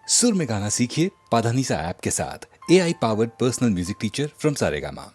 सुर में गाना सीखिए पाधानीसा ऐप के साथ। AI powered personal music teacher from Saregama.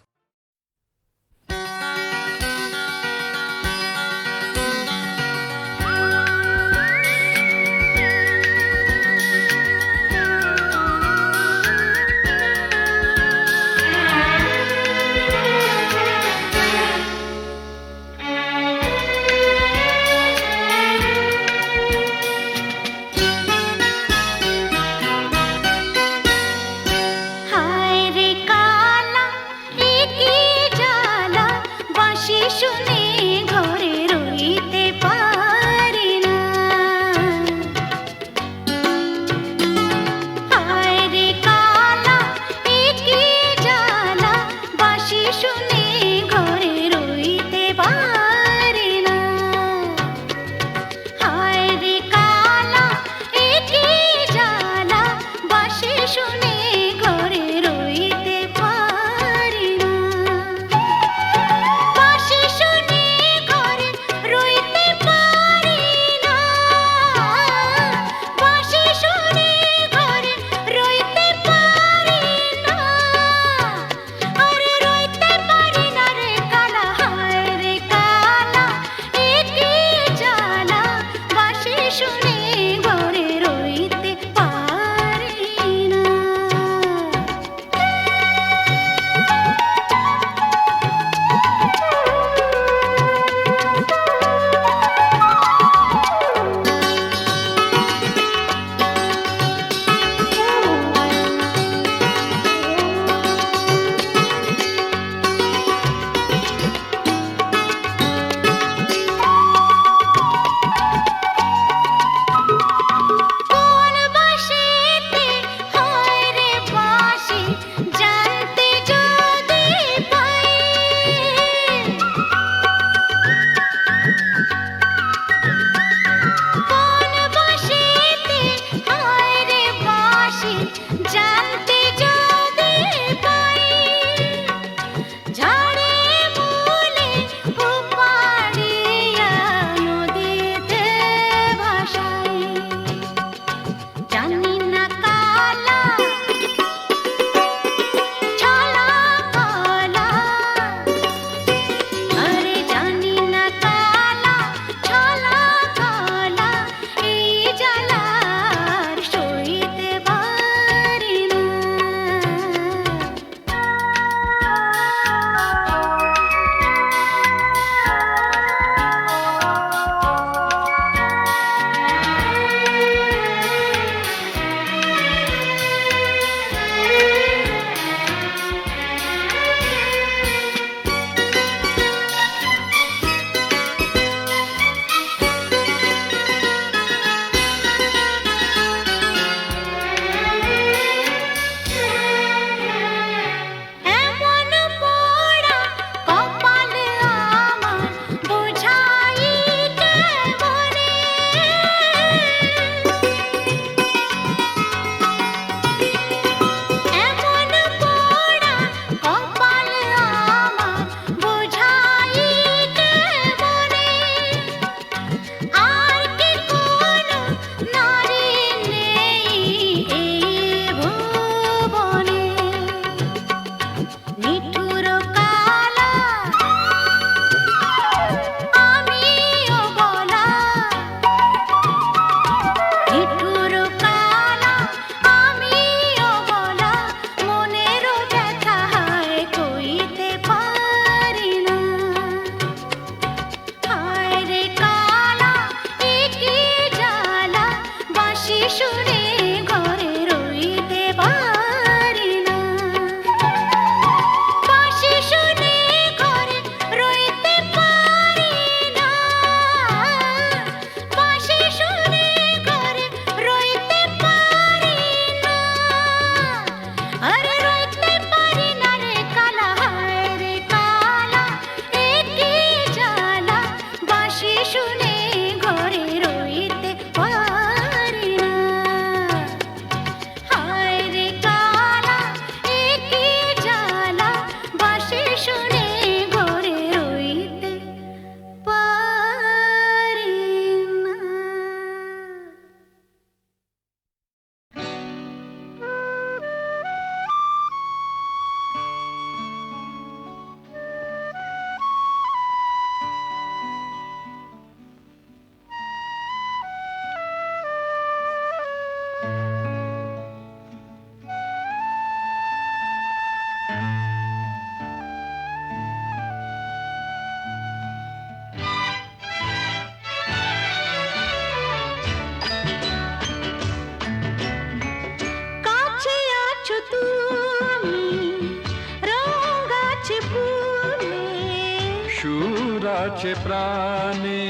আছে প্রাণে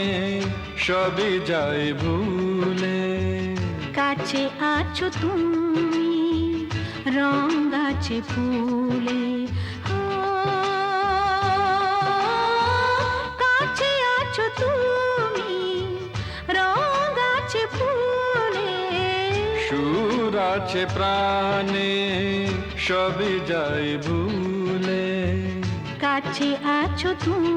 সবই যায় ভুলে, কাছে আছো তুমি রং গাছে ফুলে, কাছে আছো তুমি রং গাছে ফুলে, সুর আছে প্রাণে সবই যায় ভুলে, কাছে আছো তুমি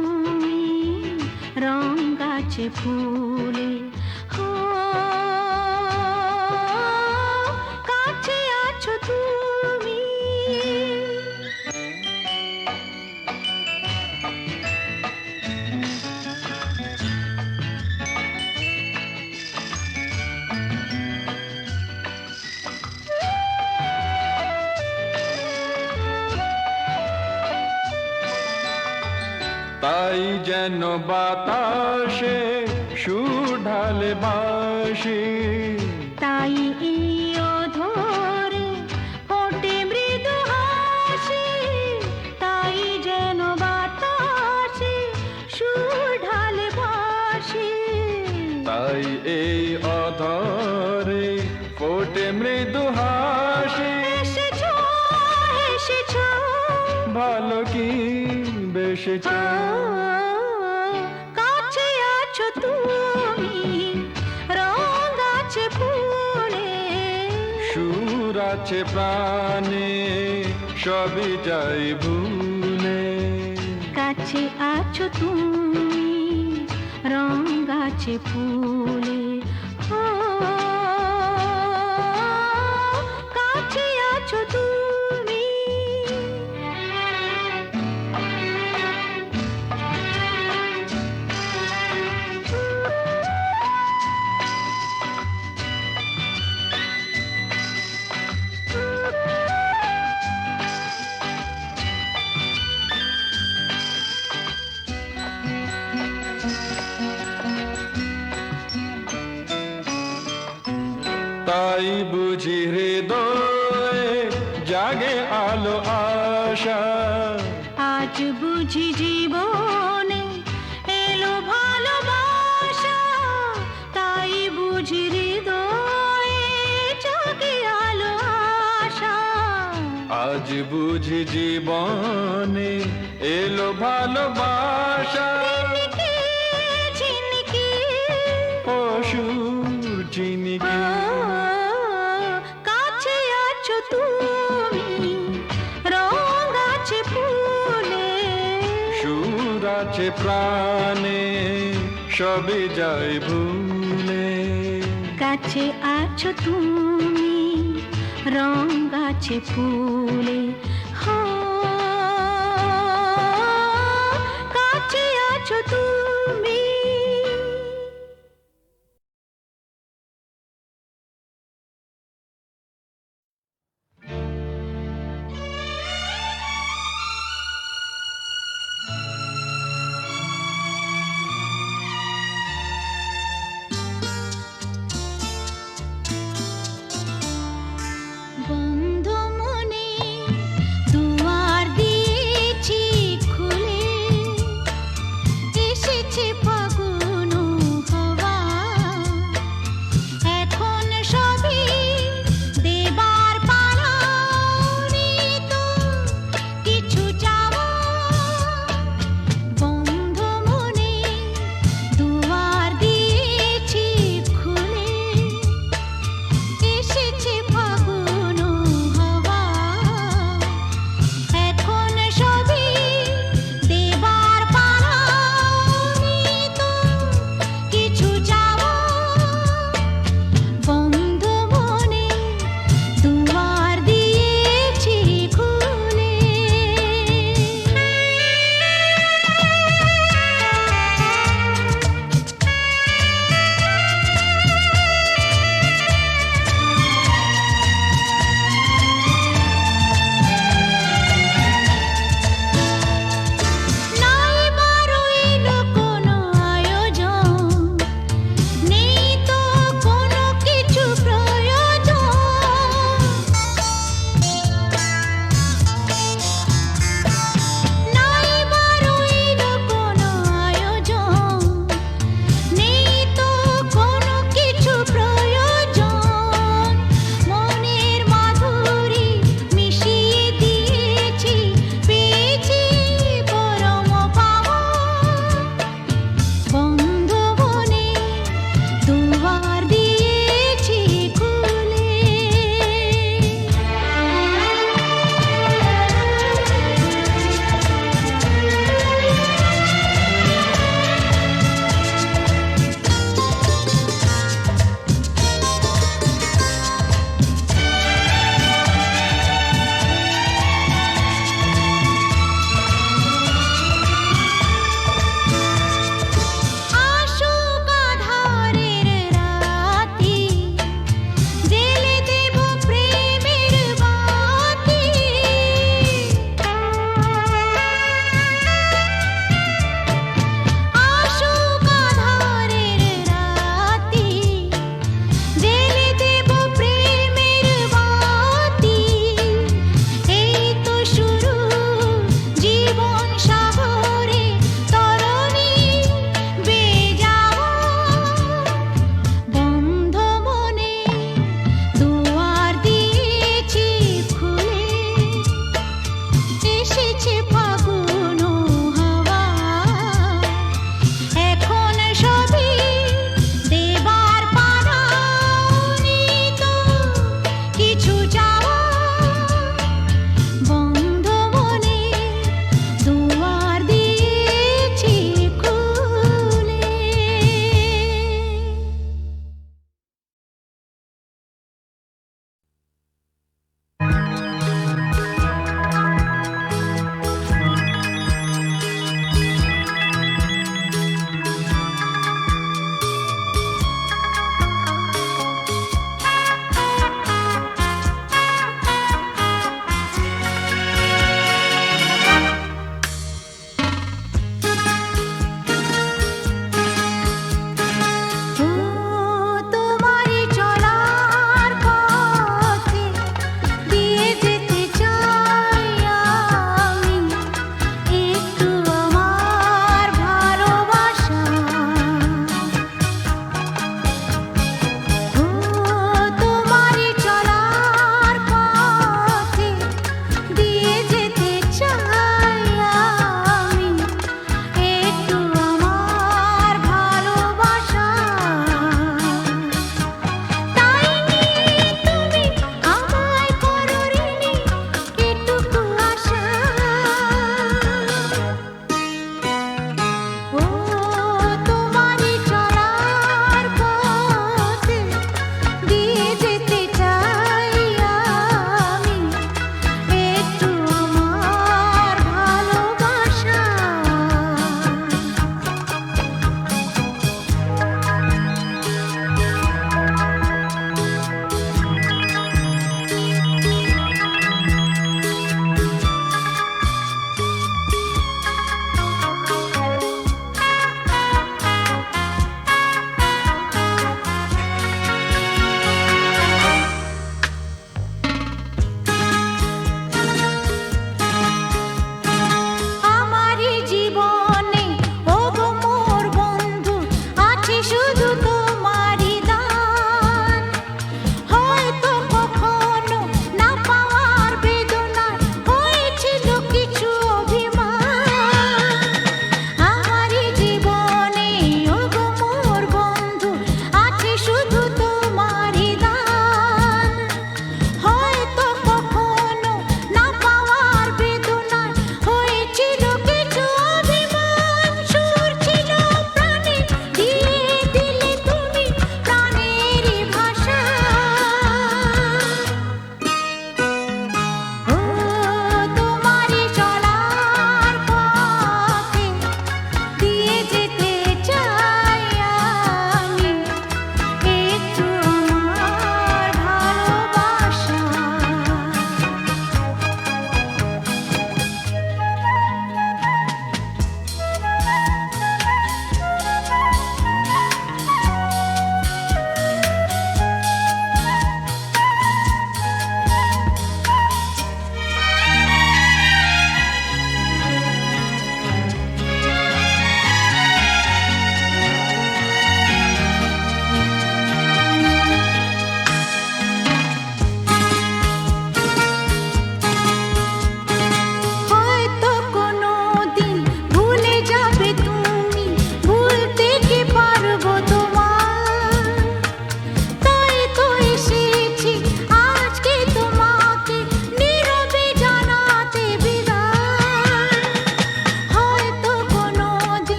রং গাছে ফুলে, কাছে আছো তুমি। তাই যেন বাতাসে সুর ঢালে বাঁশি, তাই এই অধরে ফোটে মৃদু হাসি, তাই যেন বাতাসে সুর ঢালে বাঁশি, তাই এই অধরে ফোটে মৃদু হাসি। এসেছো এসেছো ভালো কি বেসেছ, কাছে আছো তুমি রং গাছে ফুলে, সুর আছে প্রাণে সবই যায় ভুলে, কাছে আছো তুমি রং গাছে ফুলে, কাছে আছো তুমি। তাই বুঝি হৃদয়ে জাগে আলো আশা, আজ বুঝি জীবনে এলো ভালোবাসা, তাই বুঝি হৃদয়ে জাগে আলো আশা, আজ বুঝি জীবনে এলো ভালোবাসা। ঝিনিকে ঝিনিকে সুর চিনিকে কাছে আছো তুমি রং গাছে ফুলে, সুর আছে প্রাণে সবই যায় ভুলে, কাছে আছো তুমি রং গাছে ফুলে, কাছে আছো তুমি। বন্ধ মনে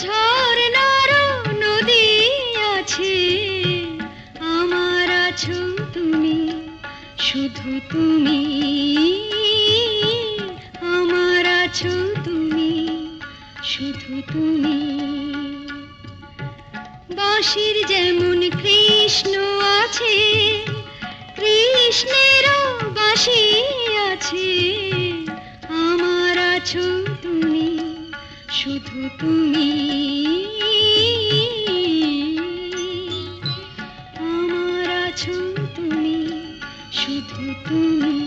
ঝর্ণার নদী আছে, আমার আছো তুমি, শুধু তুমি, আমার আছো তুমি, শুধু তুমি। বাঁশির যেমন কৃষ্ণ আছে, কৃষ্ণেরও বাঁশি আছে, আমার আছো তুমি, শুধু তুমি, আমার আছো তুমি, শুধু তুমি।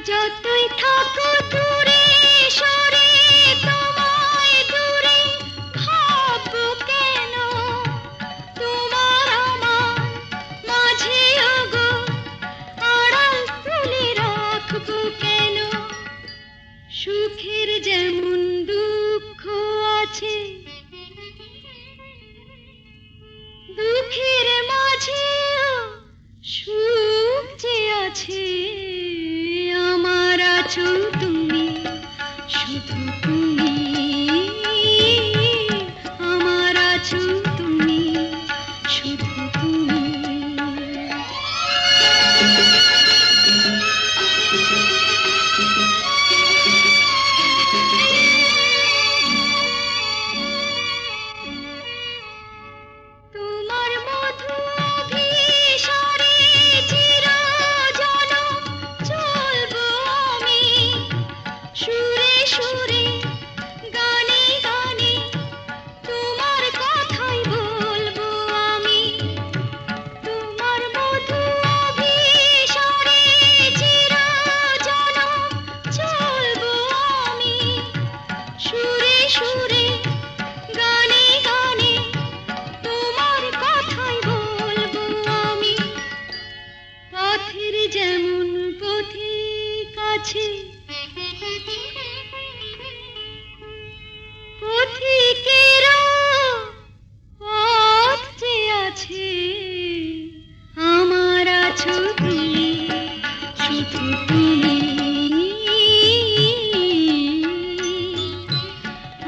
যতই থাকো দূরে সরে, তোমায় দূরে ভাববো কেন, তোমার আমার মাঝে ওগো আড়াল তুলে রাখবো কেন। সুখের যেমন দুঃখ আছে, দুঃখের মাঝেও সুখ যে আছে, আমার আছো তুমি, শুধু তুমি, আমার আছো তুমি, শুধু তুমি। তোমার মধু অভিসারে চিরজনম চলবো আমি, সুরে সুরে গানে গানে তোমার কথাই বলবো আমি। তোমার মধু অভিসারে চিরজনম চলবো আমি, সুরে সুরে গানে গানে তোমার কথাই বলবো আমি। পথের যেমন পথিক আছে, পথিকেরও পথ যে আছে, আমার আছো তুমি, শুধু তুমি,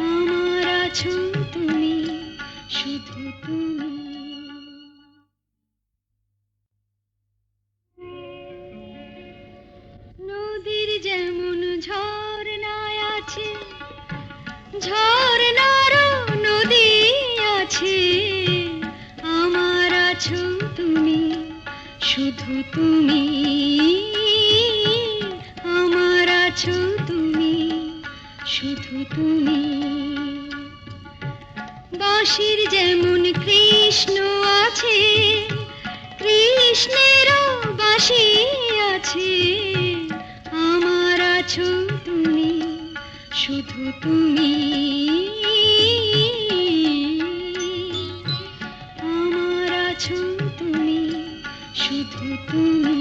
আমার আছো তুমি, শুধু তুমি। নদীর যেমন ঝর্ণায় আছে, ঝর্ণারও নদী আছে, আমার আছো তুমি, শুধু তুমি, আমার আছো তুমি, শুধু তুমি। বাঁশির যেমন কৃষ্ণ আছে, কৃষ্ণেরও বাঁশি আছে, আমার আছো তুমি, শুধু তুমি, আমার আছো তুমি, শুধু তুমি।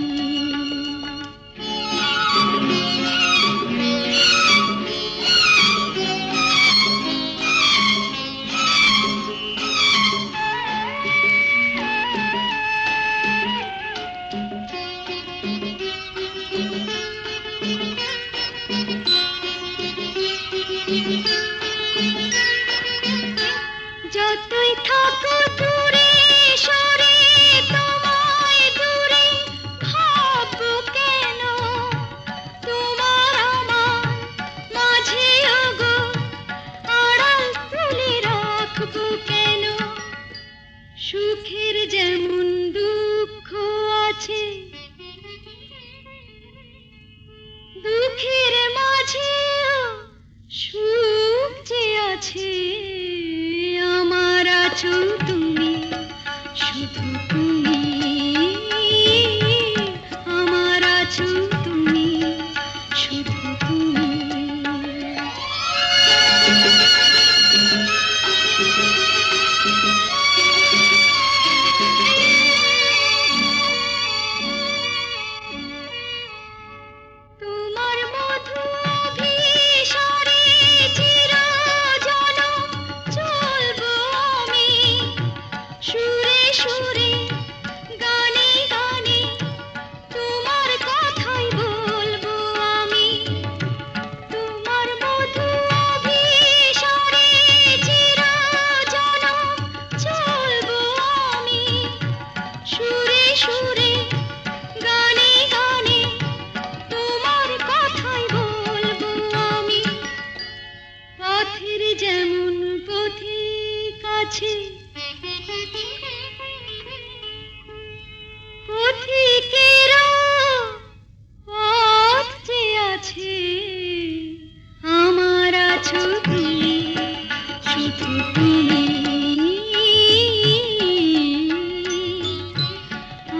যতই থাকো দূরে সরে, তোমায় দূরে ভাববো কেন, তোমার আমার মাঝে ওগো আড়াল তুলে রাখবো কেন। সুখের যেমন দুঃখ আছে, দুঃখের মাঝেও সুখ যে আছে, আমার আছো তুমি, শুধু তুমি, আমার আছো তুমি, শুধু তুমি। যেমন পথিক আছে, পথিকেরা পথ যে আছে, আমার আছো তুমি, শুধু তুমি,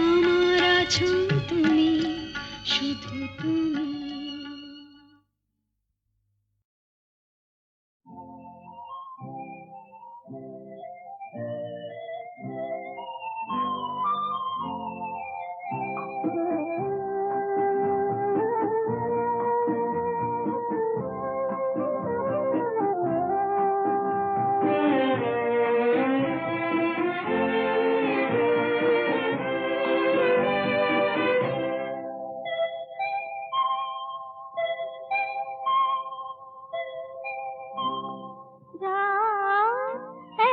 আমার আছো তুমি, শুধু তুমি।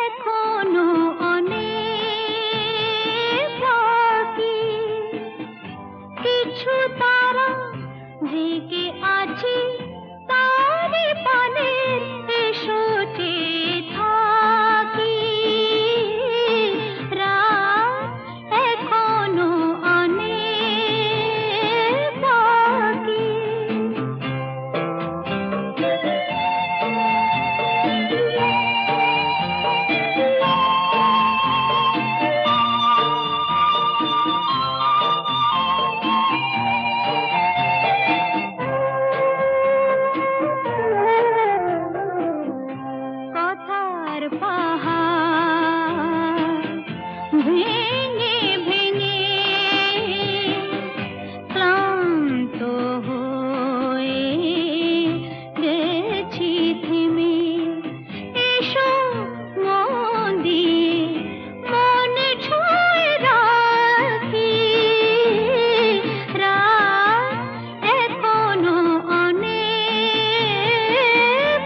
এখনো অনেক বাকি, কিছু তারা জেগে আছে, তারে পানে এসো চেয়ে থাকি। রাত এখনো অনেক বাকি। কথার পাহাড় ভেঙে ভেঙে ক্লান্ত হয়ে গেছি থেমে, এসো মন দিয়ে মন ছুঁয়ে রাখি। রাত এখনো অনেক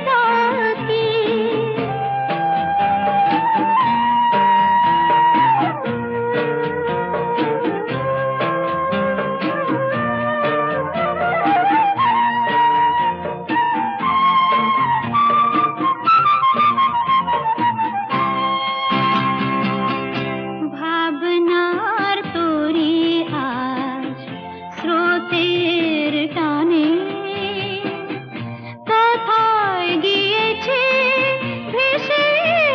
বাকি। ভাবনার তরি আজ স্রোতের টানে কোথায় গিয়েছে ভেসে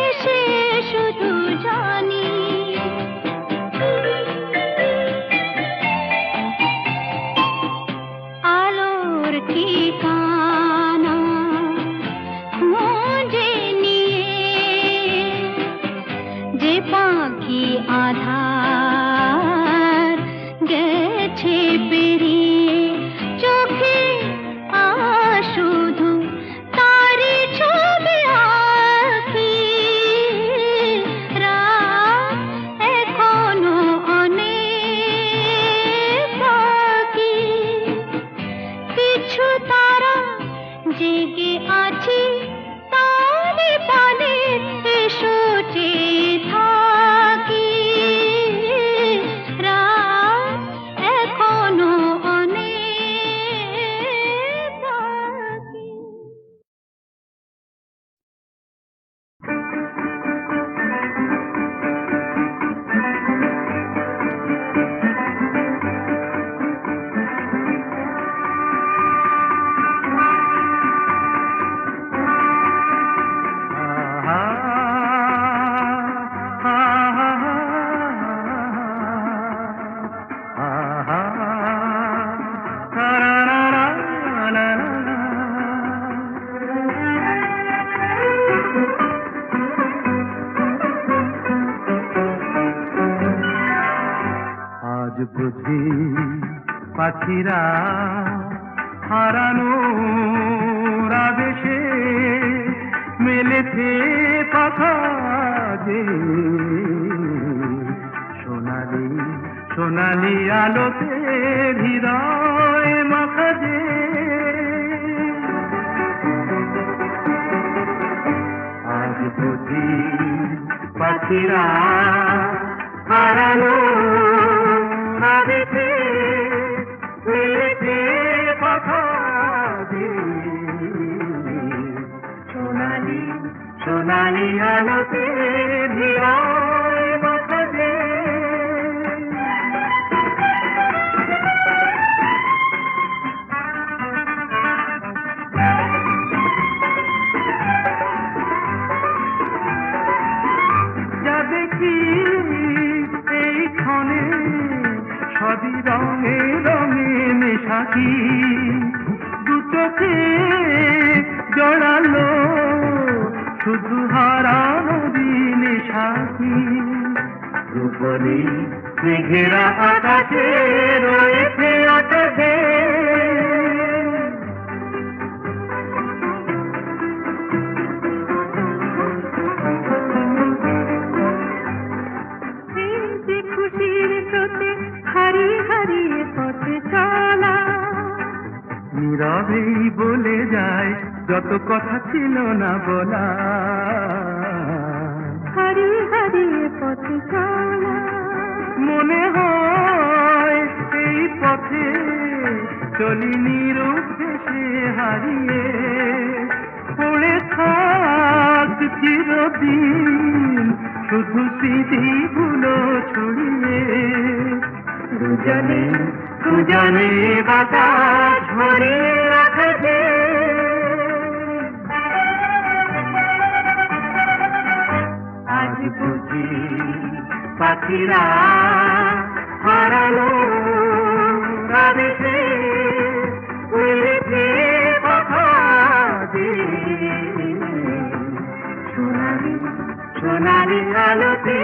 এসে শুধু জানি। আলোর ঠিকানা খুঁজে নিয়ে যে পাখি আধার গেছে পেরিয়ে, চোখে শুধু তারি ছবি আঁকি। রাত এখনো অনেক বাকি, কিছু তারা জেগে আছে, তারে পানে এসো চেয়ে থাকি। রাত এখনো অনেক বাকি। আজ বুঝি পাখিরা হারানো আবেশে মেলেছে পাখা যে, সোনালি সোনালি আলোতে হৃদয় মাখা যে। আজ বুঝি পাখিরা হারানো আবেশে মেলেছে পাখা যে, সোনালি সোনালি আলোতে ধীরায় মাথা দে। যা দেখি এই ক্ষণে সবই রঙে রঙে মেশাকি, দু চোখে জড়ালো শুধু হারানো দিনে সাথী। রূপলি মেঘেরা আকাশে রয়েছে আকাশে, খুশির স্রোতে হারিয়ে হারিয়ে পথে চলা, নীরবেই বলে যায় যত কথা ছিল না বলা। হারিয়ে হারিয়ে পথে চলা, মনে হয় এই পথে চলি নিরুদ্দেশে হারিয়ে, পড়ে থাক চিরদিন শুধু স্মৃতিগুলো ছড়িয়ে। দুজনে দুজনে বাতাস ভরিয়ে রাখবে, আজ বুঝি পাখিরা হারালো রাধেছে উড়েছে কথা দিয়ে। সোনালি সোনালি আলোতে